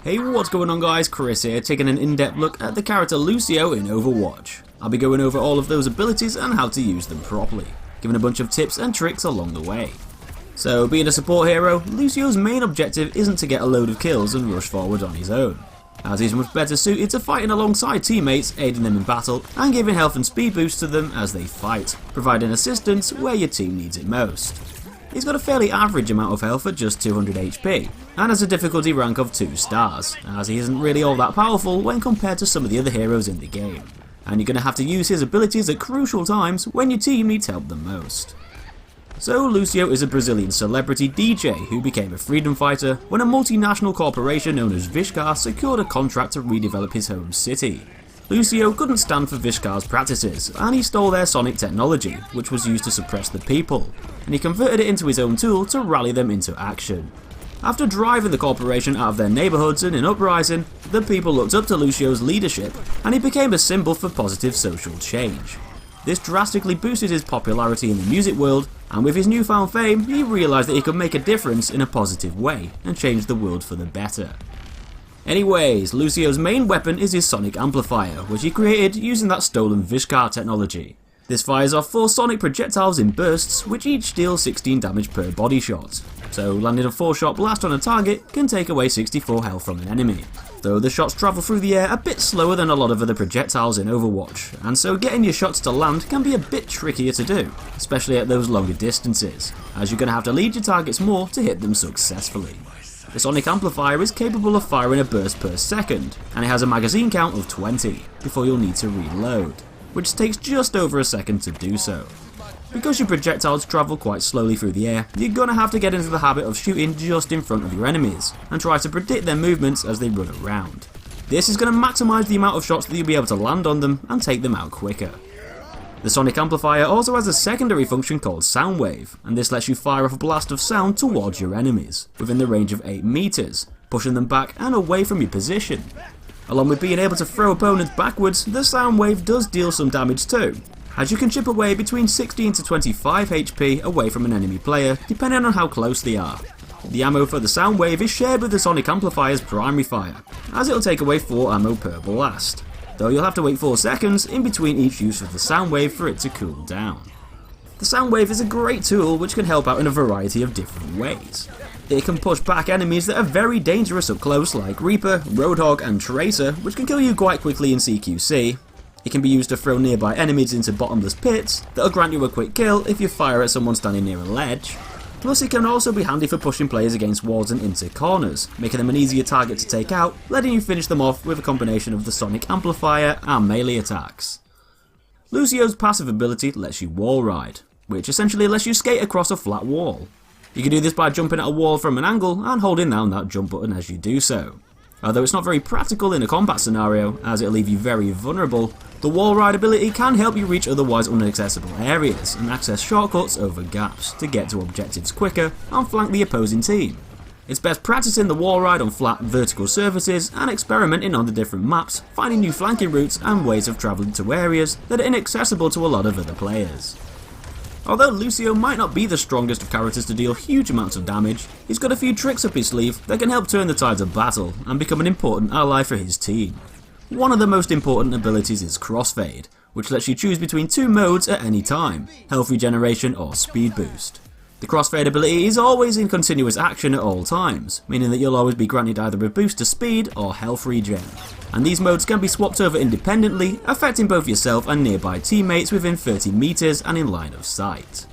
Hey, what's going on guys, Chris here, taking an in-depth look at the character Lucio in Overwatch. I'll be going over all of those abilities and how to use them properly, giving a bunch of tips and tricks along the way. So, being a support hero, Lucio's main objective isn't to get a load of kills and rush forward on his own, as he's much better suited to fighting alongside teammates, aiding them in battle, and giving health and speed boosts to them as they fight, providing assistance where your team needs it most. He's got a fairly average amount of health at just 200 HP, and has a difficulty rank of 2 stars, as he isn't really all that powerful when compared to some of the other heroes in the game, and you're going to have to use his abilities at crucial times when your team needs help the most. So Lucio is a Brazilian celebrity DJ who became a freedom fighter when a multinational corporation known as Vishkar secured a contract to redevelop his home city. Lucio couldn't stand for Vishkar's practices, and he stole their sonic technology, which was used to suppress the people, and he converted it into his own tool to rally them into action. After driving the corporation out of their neighbourhoods in an uprising, the people looked up to Lucio's leadership, and he became a symbol for positive social change. This drastically boosted his popularity in the music world, and with his newfound fame, he realised that he could make a difference in a positive way, and change the world for the better. Anyways, Lucio's main weapon is his sonic amplifier, which he created using that stolen Vishkar technology. This fires off 4 sonic projectiles in bursts, which each deal 16 damage per body shot. So landing a 4-shot blast on a target can take away 64 health from an enemy, though the shots travel through the air a bit slower than a lot of other projectiles in Overwatch, and so getting your shots to land can be a bit trickier to do, especially at those longer distances, as you're going to have to lead your targets more to hit them successfully. The sonic amplifier is capable of firing a burst per second, and it has a magazine count of 20, before you'll need to reload, which takes just over a second to do so. Because your projectiles travel quite slowly through the air, you're gonna have to get into the habit of shooting just in front of your enemies, and try to predict their movements as they run around. This is gonna maximise the amount of shots that you'll be able to land on them and take them out quicker. The sonic amplifier also has a secondary function called sound wave, and this lets you fire off a blast of sound towards your enemies, within the range of 8 meters, pushing them back and away from your position. Along with being able to throw opponents backwards, the sound wave does deal some damage too, as you can chip away between 16 to 25 HP away from an enemy player, depending on how close they are. The ammo for the sound wave is shared with the sonic amplifier's primary fire, as it'll take away 4 ammo per blast, though you'll have to wait 4 seconds in between each use of the sound wave for it to cool down. The sound wave is a great tool which can help out in a variety of different ways. It can push back enemies that are very dangerous up close, like Reaper, Roadhog and Tracer, which can kill you quite quickly in CQC. It can be used to throw nearby enemies into bottomless pits that'll grant you a quick kill if you fire at someone standing near a ledge. Plus it can also be handy for pushing players against walls and into corners, making them an easier target to take out, letting you finish them off with a combination of the sonic amplifier and melee attacks. Lucio's passive ability lets you wall ride, which essentially lets you skate across a flat wall. You can do this by jumping at a wall from an angle and holding down that jump button as you do so. Although it's not very practical in a combat scenario, as it'll leave you very vulnerable, the wall ride ability can help you reach otherwise inaccessible areas and access shortcuts over gaps to get to objectives quicker and flank the opposing team. It's best practicing the wall ride on flat vertical surfaces and experimenting on the different maps, finding new flanking routes and ways of travelling to areas that are inaccessible to a lot of other players. Although Lucio might not be the strongest of characters to deal huge amounts of damage, he's got a few tricks up his sleeve that can help turn the tides of battle and become an important ally for his team. One of the most important abilities is Crossfade, which lets you choose between 2 modes at any time, health regeneration or speed boost. The Crossfade ability is always in continuous action at all times, meaning that you'll always be granted either a boost to speed or health regen, and these modes can be swapped over independently, affecting both yourself and nearby teammates within 30 meters and in line of sight.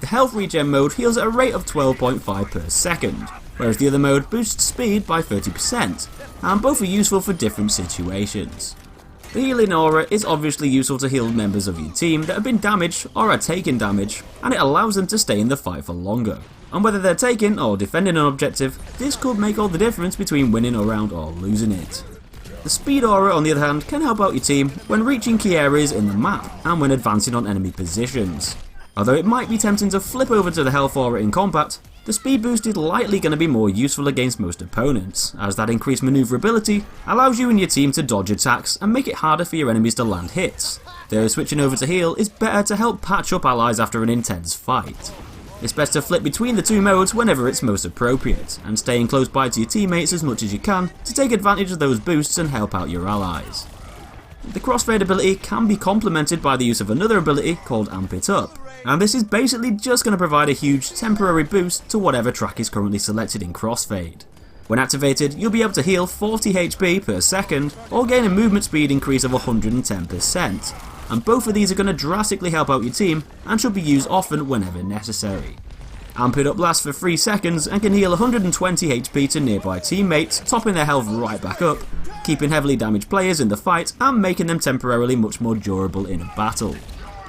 The health regen mode heals at a rate of 12.5 per second, whereas the other mode boosts speed by 30%, and both are useful for different situations. The healing aura is obviously useful to heal members of your team that have been damaged or are taking damage, and it allows them to stay in the fight for longer. And whether they're taking or defending an objective, this could make all the difference between winning a round or losing it. The speed aura on the other hand can help out your team when reaching key areas in the map and when advancing on enemy positions. Although it might be tempting to flip over to the health aura in combat, the speed boost is likely going to be more useful against most opponents, as that increased maneuverability allows you and your team to dodge attacks and make it harder for your enemies to land hits, though switching over to heal is better to help patch up allies after an intense fight. It's best to flip between the two modes whenever it's most appropriate, and staying close by to your teammates as much as you can to take advantage of those boosts and help out your allies. The Crossfade ability can be complemented by the use of another ability called Amp It Up, and this is basically just going to provide a huge temporary boost to whatever track is currently selected in Crossfade. When activated, you'll be able to heal 40 HP per second or gain a movement speed increase of 110%, and both of these are going to drastically help out your team and should be used often whenever necessary. Amp It Up lasts for 3 seconds and can heal 120 HP to nearby teammates, topping their health right back up, keeping heavily damaged players in the fight and making them temporarily much more durable in a battle.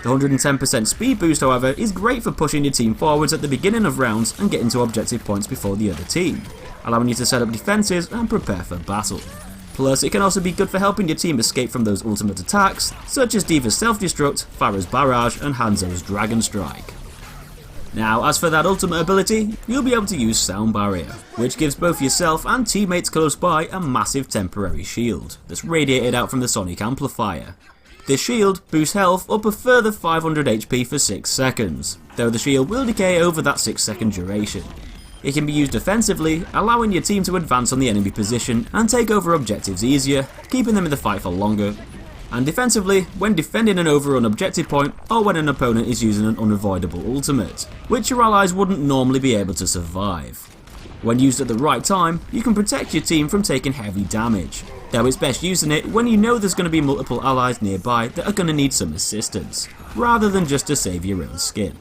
The 110% speed boost, however, is great for pushing your team forwards at the beginning of rounds and getting to objective points before the other team, allowing you to set up defences and prepare for battle. Plus, it can also be good for helping your team escape from those ultimate attacks, such as D.Va's Self-Destruct, Pharah's Barrage and Hanzo's Dragon Strike. Now, as for that ultimate ability, you'll be able to use Sound Barrier, which gives both yourself and teammates close by a massive temporary shield that's radiated out from the sonic amplifier. This shield boosts health up a further 500 HP for 6 seconds, though the shield will decay over that 6-second duration. It can be used offensively, allowing your team to advance on the enemy position and take over objectives easier, keeping them in the fight for longer, and defensively when defending an overrun objective point or when an opponent is using an unavoidable ultimate, which your allies wouldn't normally be able to survive. When used at the right time, you can protect your team from taking heavy damage, though it's best using it when you know there's going to be multiple allies nearby that are going to need some assistance, rather than just to save your own skin.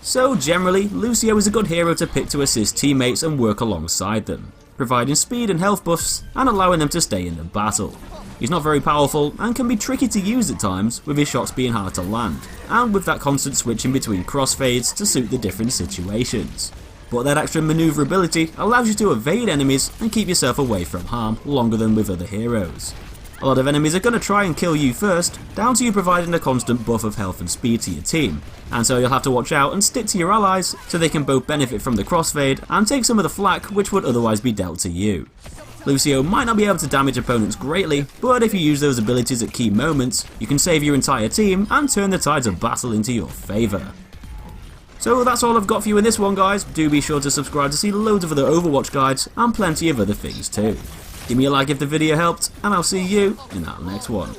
So generally, Lucio is a good hero to pick to assist teammates and work alongside them, providing speed and health buffs and allowing them to stay in the battle. He's not very powerful and can be tricky to use at times, with his shots being hard to land, and with that constant switching between crossfades to suit the different situations. But that extra manoeuvrability allows you to evade enemies and keep yourself away from harm longer than with other heroes. A lot of enemies are going to try and kill you first, down to you providing a constant buff of health and speed to your team, and so you'll have to watch out and stick to your allies so they can both benefit from the crossfade and take some of the flak which would otherwise be dealt to you. Lucio might not be able to damage opponents greatly, but if you use those abilities at key moments, you can save your entire team and turn the tides of battle into your favour. So that's all I've got for you in this one, guys. Do be sure to subscribe to see loads of other Overwatch guides and plenty of other things too. Give me a like if the video helped, and I'll see you in that next one.